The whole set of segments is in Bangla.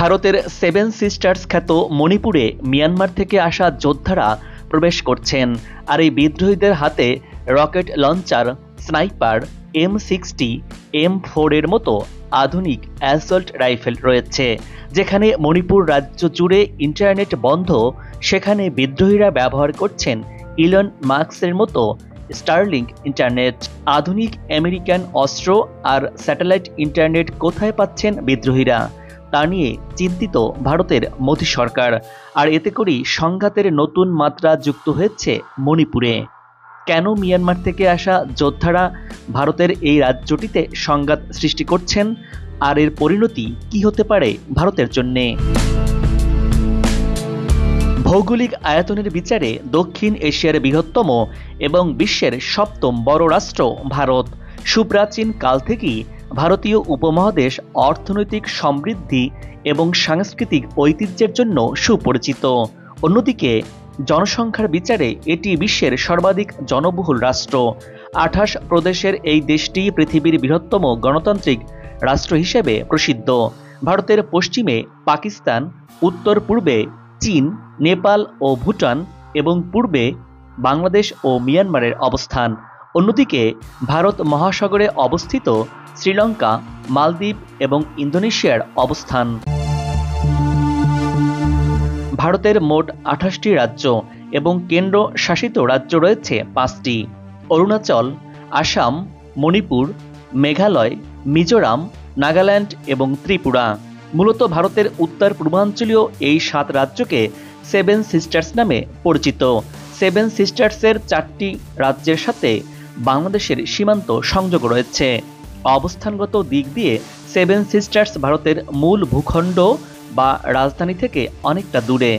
ভারতের সেভেন সিস্টার্স খ্যাত মণিপুরে মিয়ানমার থেকে আসা যোদ্ধারা প্রবেশ করছেন। আর এই বিদ্রোহীদের হাতে rocket launcher, sniper, M60, M4 এর মতো আধুনিক অ্যাসল্ট রাইফেল রয়েছে। যেখানে মণিপুর রাজ্য জুড়ে ইন্টারনেট বন্ধ, সেখানে বিদ্রোহীরা ব্যবহার করছেন ইলন মাস্কের মতো স্টারলিংক ইন্টারনেট। আধুনিক আমেরিকান অস্ত্র আর স্যাটেলাইট ইন্টারনেট কোথায় পাচ্ছেন বিদ্রোহীরা, তা নিয়ে চিন্তিত ভারতের মোদী সরকার। আর এতে করেই সংঘাতের নতুন মাত্রা যুক্ত হয়েছে মণিপুরে। কেন মিয়ানমার থেকে আসা যোদ্ধারা ভারতের এই রাজ্যটিতে সংঘাত সৃষ্টি করছেন, আর এর পরিণতি কি হতে পারে ভারতের জন্যে? ভৌগোলিক আয়তনের বিচারে দক্ষিণ এশিয়ার বৃহত্তম এবং বিশ্বের সপ্তম বড় রাষ্ট্র ভারত। সুপ্রাচীন কাল থেকেই ভারতীয় উপমহাদেশ অর্থনৈতিক সমৃদ্ধি এবং সাংস্কৃতিক ঐতিহ্যের জন্য সুপরিচিত। অন্যদিকে জনসংখ্যার বিচারে এটি বিশ্বের সর্বাধিক জনবহুল রাষ্ট্র। 28 প্রদেশের এই দেশটি পৃথিবীর বৃহত্তম গণতান্ত্রিক রাষ্ট্র হিসেবে প্রসিদ্ধ। ভারতের পশ্চিমে পাকিস্তান, উত্তর পূর্বে চীন, নেপাল ও ভুটান এবং পূর্বে বাংলাদেশ ও মিয়ানমারের অবস্থান। অন্যদিকে ভারত মহাসাগরে অবস্থিত শ্রীলঙ্কা, মালদ্বীপ এবং ইন্দোনেশিয়ার অবস্থান। ভারতের মোট 28টি রাজ্য এবং কেন্দ্র শাসিত রাজ্য রয়েছে 5টি: অরুণাচল, আসাম, মণিপুর, মেঘালয়, মিজোরাম, নাগাল্যান্ড এবং ত্রিপুরা। মূলত ভারতের উত্তর পূর্বাঞ্চলীয় এই 7 রাজ্যকে সেভেন সিস্টার্স নামে পরিচিত। সেভেন সিস্টার্সের 4টি রাজ্যের সাথে বাংলাদেশের সীমান্ত সংযোগ রয়েছে। অবস্থানগত দিক দিয়ে সেভেন সিস্টার্স ভারতের মূল ভূখণ্ড বা রাজধানী থেকে অনেকটা দূরে।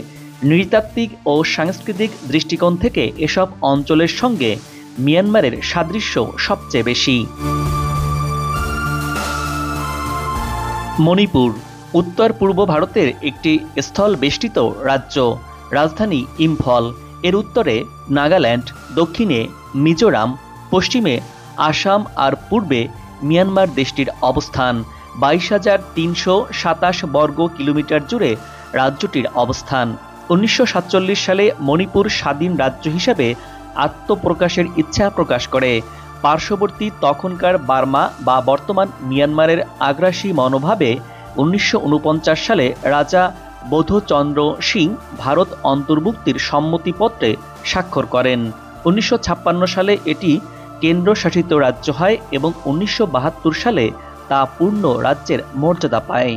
নৃতাত্ত্বিক ও সাংস্কৃতিক দৃষ্টিকোণ থেকে এসব অঞ্চলের সঙ্গে মিয়ানমারের সাদৃশ্য সবচেয়ে বেশি। মণিপুর উত্তর পূর্ব ভারতের একটি স্থলবেষ্টিত রাজ্য। রাজধানী ইম্ফল। এর উত্তরে নাগাল্যান্ড, দক্ষিণে মিজোরাম, পশ্চিমে আসাম আর পূর্বে মিয়ানমার দেশটির অবস্থান। 22,327 বর্গ কিলোমিটার জুড়ে রাজ্যটির অবস্থান। 1947 সালে মণিপুর স্বাধীন রাজ্য হিসাবে আত্মপ্রকাশের ইচ্ছা প্রকাশ করে। পার্শ্ববর্তী তখনকার বার্মা বা বর্তমান মিয়ানমারের আগ্রাসী মনোভাবে 1949 সালে রাজা বোধচন্দ্র সিং ভারত অন্তর্ভুক্তির সম্মতিপত্রে স্বাক্ষর করেন। 1956 সালে এটি কেন্দ্রশাসিত রাজ্য হয় এবং 1972 সালে তা পূর্ণ রাজ্যের মর্যাদা পায়।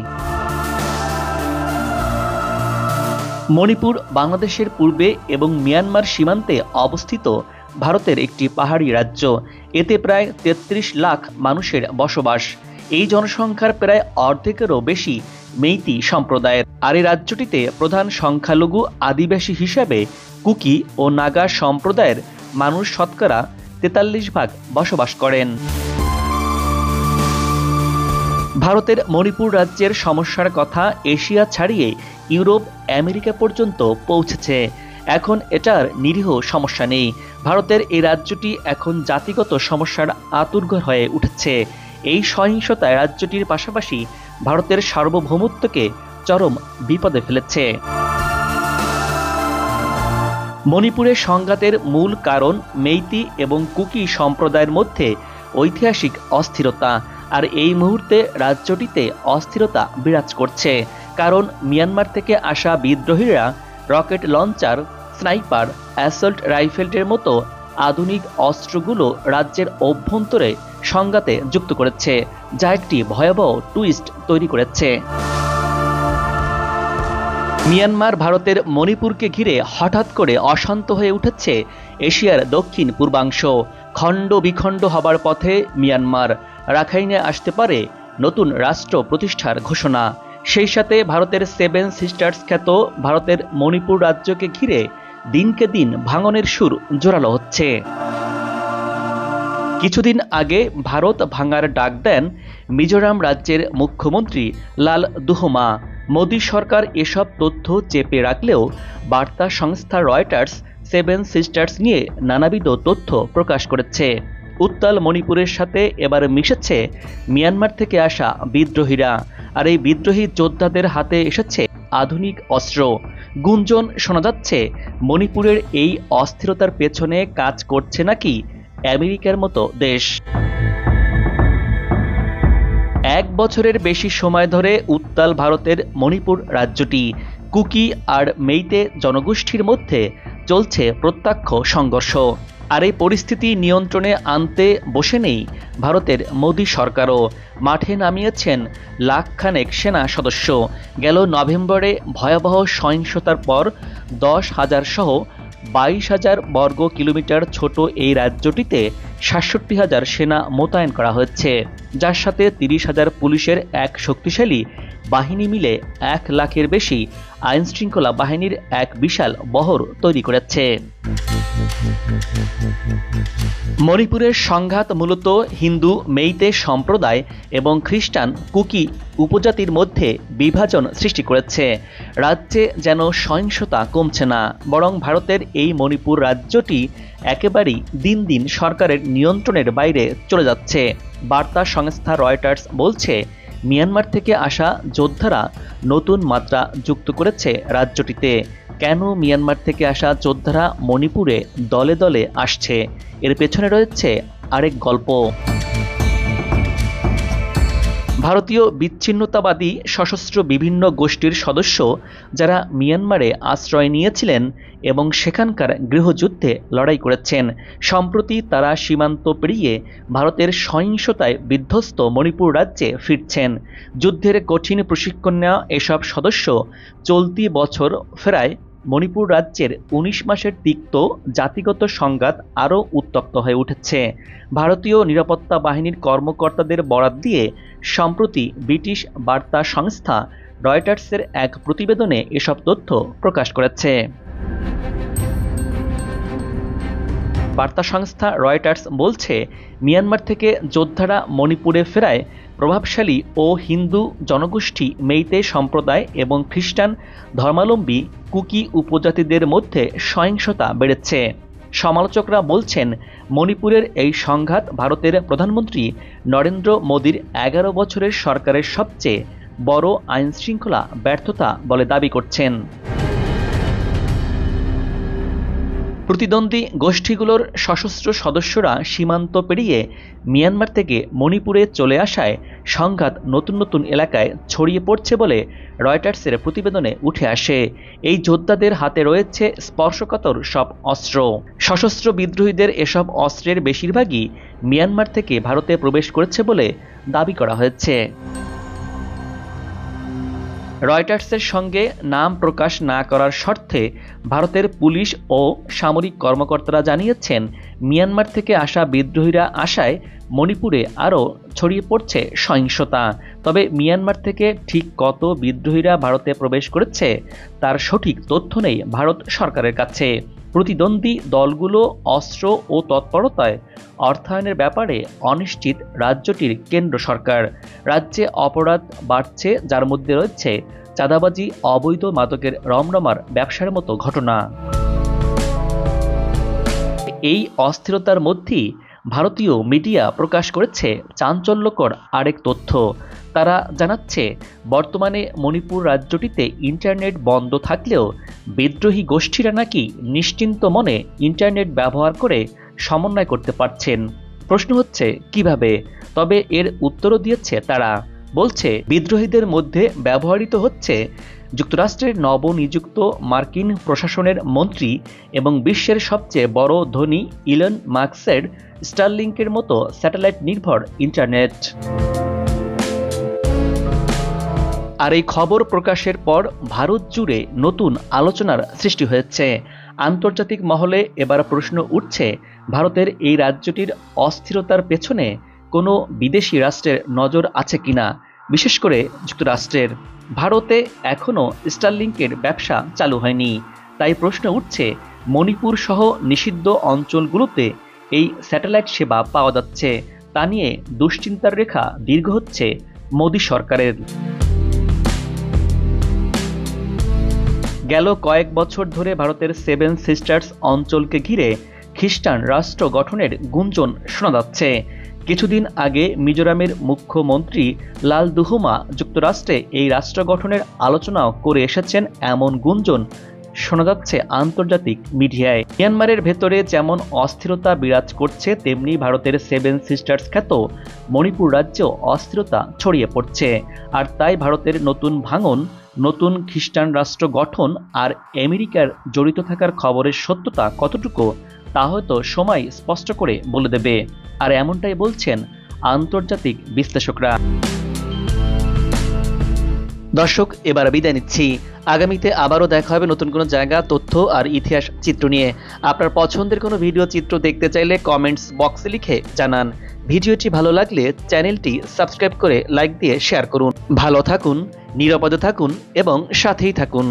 মণিপুর বাংলাদেশের পূর্বে এবং মিয়ানমার সীমান্তে অবস্থিত ভারতের একটি পাহাড়ি রাজ্য। এতে প্রায় 33 লাখ মানুষের বসবাস। এই জনসংখ্যার প্রায় অর্ধেকেরও বেশি মেইতি সম্প্রদায়ের। আর এই রাজ্যটিতে প্রধান সংখ্যালঘু আদিবাসী হিসাবে কুকি ও নাগা সম্প্রদায়ের মানুষ শতকরা 43% বসবাস করেন। ভারতের মণিপুর রাজ্যের সমস্যার কথা এশিয়া ছাড়িয়ে ইউরোপ, আমেরিকা পর্যন্ত পৌঁছেছে। এখন এটার নিরীহ সমস্যা নেই। ভারতের এই রাজ্যটি এখন জাতিগত সমস্যার আতুরঘর হয়ে উঠেছে। এই সহিংসতায় রাজ্যটির পাশাপাশি ভারতের সার্বভৌমত্বকে চরম বিপদে ফেলেছে। মণিপুরের সংঘাতের মূল কারণ মেইতি এবং কুকি সম্প্রদায়ের মধ্যে ঐতিহাসিক অস্থিরতা। আর এই মুহূর্তে রাজ্যটিতে অস্থিরতা বিরাজ করছে, কারণ মিয়ানমার থেকে আসা বিদ্রোহীরা রকেট লঞ্চার, স্নাইপার, অ্যাসল্ট রাইফেলের মতো আধুনিক অস্ত্রগুলো রাজ্যের অভ্যন্তরে সংঘাতে যুক্ত করেছে, যা একটি ভয়াবহ টুইস্ট তৈরি করেছে। মিয়ানমার ভারতের মণিপুরকে ঘিরে হঠাৎ করে অশান্ত হয়ে উঠেছে এশিয়ার দক্ষিণ পূর্বাংশ। খণ্ড বিখণ্ড হবার পথে মিয়ানমার। রাখাইনে আসতে পারে নতুন রাষ্ট্র প্রতিষ্ঠার ঘোষণা। সেই সাথে ভারতের সেভেন সিস্টার্স খ্যাত ভারতের মণিপুর রাজ্যকে ঘিরে দিনকে দিন ভাঙনের সুর জোরালো হচ্ছে। কিছুদিন আগে ভারত ভাঙার ডাক দেন মিজোরাম রাজ্যের মুখ্যমন্ত্রী লালদুহমা। মোদী সরকার এসব তথ্য চেপে রাখলেও বার্তা সংস্থা রয়টার্স সেভেন সিস্টার্স নিয়ে নানাবিধ তথ্য প্রকাশ করেছে। উত্তাল মণিপুরের সাথে এবার মিশেছে মিয়ানমার থেকে আসা বিদ্রোহীরা। আর এই বিদ্রোহী যোদ্ধাদের হাতে এসেছে আধুনিক অস্ত্র। গুঞ্জন শোনা যাচ্ছে মণিপুরের এই অস্থিরতার পেছনে কাজ করছে নাকি আমেরিকার মতো দেশ। 1 বছরের বেশি সময় ধরে উত্তাল ভারতের মণিপুর রাজ্যটি। কুকি আর মেইতে জনগোষ্ঠীর মধ্যে চলছে প্রত্যক্ষ সংঘর্ষ। আর এই পরিস্থিতি নিয়ন্ত্রণে আনতে বসে নেই ভারতের মোদী সরকারও। মাঠে নামিয়েছেন লাখখানেক সেনা সদস্য। গেল নভেম্বরে ভয়াবহ সহিংসতার পর 10,000 সহ 22,000 বর্গ কিলোমিটার ছোট এই রাজ্যটিতে 67,000 সেনা মোতায়েন করা হয়েছে, যার সাথে 30,000 পুলিশের এক শক্তিশালী বাহিনী মিলে 1 লাখের বেশি আইনশৃঙ্খলা বাহিনীর এক বিশাল বহর তৈরি করেছে। মণিপুরের সংঘাত মূলত হিন্দু মেইতে সম্প্রদায় এবং খ্রিস্টান কুকি উপজাতির মধ্যে বিভাজন সৃষ্টি করেছে। রাজ্যে যেন সহিংসতা কমছে না, বরং ভারতের এই মণিপুর রাজ্যটি একেবারেই দিন দিন সরকারের নিয়ন্ত্রণের বাইরে চলে যাচ্ছে। বার্তা সংস্থা রয়টার্স বলছে, মিয়ানমার থেকে আসা যোদ্ধারা নতুন মাত্রা যুক্ত করেছে রাজ্যটিতে। কেন মিয়ানমার থেকে আসা যোদ্ধারা মণিপুরে দলে দলে আসছে, এর পেছনে রয়েছে আরেক গল্প। ভারতীয় বিচ্ছিন্নতাবাদী সশস্ত্র বিভিন্ন গোষ্ঠীর সদস্য যারা মিয়ানমারে আশ্রয় নিয়েছিলেন এবং সেখানকার গৃহযুদ্ধে লড়াই করেছেন, সম্প্রতি তারা সীমান্ত পেরিয়ে ভারতের সহিংসতায় বিধ্বস্ত মণিপুর রাজ্যে ফিরছেন। যুদ্ধের কঠিন প্রশিক্ষণ নেওয়া এসব সদস্য চলতি বছর ফেরায় মণিপুর রাজ্যের 19 মাসের তিক্ত জাতিগত সংঘাত আরও উত্তপ্ত হয়ে উঠেছে। ভারতীয় নিরাপত্তা বাহিনীর কর্মকর্তাদের বরাত দিয়ে সম্প্রতি ব্রিটিশ বার্তা সংস্থা রয়টার্সের এক প্রতিবেদনে এসব তথ্য প্রকাশ করেছে। বার্তা সংস্থা রয়টার্স বলছে, মিয়ানমার থেকে যোদ্ধারা মণিপুরে ফেরায় প্রভাবশালী ও হিন্দু জনগোষ্ঠী মেইতে সম্প্রদায় এবং খ্রিস্টান ধর্মাবলম্বী কুকি উপজাতিদের মধ্যে সহিংসতা বেড়েছে। সমালোচকরা বলছেন, মণিপুরের এই সংঘাত ভারতের প্রধানমন্ত্রী নরেন্দ্র মোদীর 11 বছরের সরকারের সবচেয়ে বড় আইনশৃঙ্খলা ব্যর্থতা বলে দাবি করছেন। প্রতিদ্বন্দ্বী গোষ্ঠীগুলোর সশস্ত্র সদস্যরা সীমান্ত পেরিয়ে মিয়ানমার থেকে মণিপুরে চলে আসায় সংঘাত নতুন নতুন এলাকায় ছড়িয়ে পড়ছে বলে রয়টার্সের প্রতিবেদনে উঠে আসে। এই যোদ্ধাদের হাতে রয়েছে স্পর্শকাতর সব অস্ত্র। সশস্ত্র বিদ্রোহীদের এসব অস্ত্রের বেশিরভাগই মিয়ানমার থেকে ভারতে প্রবেশ করেছে বলে দাবি করা হয়েছে। রয়টার্সের সঙ্গে নাম প্রকাশ না করার শর্তে ভারতের পুলিশ ও সামরিক কর্মকর্তারা জানিয়েছেন, মিয়ানমার থেকে আসা বিদ্রোহীরা আসায় মণিপুরে আরও ছড়িয়ে পড়ছে সহিংসতা। তবে মিয়ানমার থেকে ঠিক কত বিদ্রোহীরা ভারতে প্রবেশ করেছে তার সঠিক তথ্য নেই ভারত সরকারের কাছে। প্রতিদ্বন্দ্বী দলগুলো অস্ত্র ও তৎপরতায় অর্থায়নের ব্যাপারে অনিশ্চিত রাজ্যটির কেন্দ্র সরকার। রাজ্যে অপরাধ বাড়ছে, যার মধ্যে রয়েছে চাঁদাবাজি, অবৈধ মাদকের রমরমার ব্যবসার মতো ঘটনা। এই অস্থিরতার মধ্যেই ভারতীয় মিডিয়া প্রকাশ করেছে চাঞ্চল্যকর আরেক তথ্য। তারা জানাচ্ছে, বর্তমানে মণিপুর রাজ্যটিতে ইন্টারনেট বন্ধ থাকলেও বিদ্রোহী গোষ্ঠীরা নাকি নিশ্চিন্ত মনে ইন্টারনেট ব্যবহার করে সমন্বয় করতে পারছেন। প্রশ্ন হচ্ছে কিভাবে? তবে এর উত্তরও দিয়েছে তারা। বলছে, বিদ্রোহীদের মধ্যে ব্যবহৃত হচ্ছে যুক্তরাষ্ট্রের নবনিযুক্ত মার্কিন প্রশাসনের মন্ত্রী এবং বিশ্বের সবচেয়ে বড় ধনী ইলন মাস্কের স্টারলিংকের মতো স্যাটেলাইট নির্ভর ইন্টারনেট। আর এই খবর প্রকাশের পর ভারত জুড়ে নতুন আলোচনার সৃষ্টি হয়েছে। আন্তর্জাতিক মহলে এবার প্রশ্ন উঠছে, ভারতের এই রাজ্যটির অস্থিরতার পেছনে কোনো বিদেশি রাষ্ট্রের নজর আছে কিনা, বিশেষ করে যুক্তরাষ্ট্রের। ভারতে এখনও স্টারলিংকের ব্যবসা চালু হয়নি, তাই প্রশ্ন উঠছে মণিপুর সহ নিষিদ্ধ অঞ্চলগুলোতে এই স্যাটেলাইট সেবা পাওয়া যাচ্ছে, তা নিয়ে দুশ্চিন্তার রেখা দীর্ঘ হচ্ছে মোদী সরকারের। গেল কয়েক বছর ধরে ভারতের 7 সিস্টার্স অঞ্চলকে ঘিরে খ্রিস্টান রাষ্ট্র গঠনের গুঞ্জন শোনা যাচ্ছে, কিছুদিন আগে মিজোরামের মুখ্যমন্ত্রী লালদুহুমা যুক্তরাষ্ট্রে এই রাষ্ট্র গঠনের আলোচনাও করে এসেছেন এমন গুঞ্জন শোনা যাচ্ছে আন্তর্জাতিক মিডিয়ায়। মিয়ানমারের ভেতরে যেমন অস্থিরতা বিরাজ করছে, তেমনি ভারতের সেভেন সিস্টার্স খ্যাত মণিপুর রাজ্যেও অস্থিরতা ছড়িয়ে পড়ছে। আর তাই ভারতের নতুন ভাঙন, নতুন খ্রিস্টান রাষ্ট্র গঠন আর আমেরিকার জড়িত থাকার খবরের সত্যতা কতটুকু তা হয়তো সময় স্পষ্ট করে বলে দেবে। আর এমনটাই বলছেন আন্তর্জাতিক বিশ্লেষকরা। দর্শক, এবার বিদায় নিচ্ছি। আগামীতে আবারও দেখা হবে নতুন কোনো জায়গা, তথ্য আর ইতিহাস চিত্র নিয়ে। আপনার পছন্দের কোনো ভিডিও চিত্র দেখতে চাইলে কমেন্টস বক্সে লিখে জানান। ভিডিওটি ভালো লাগলে চ্যানেলটি সাবস্ক্রাইব করে লাইক দিয়ে শেয়ার করুন। ভালো থাকুন, নিরাপদে থাকুন এবং সাথেই থাকুন।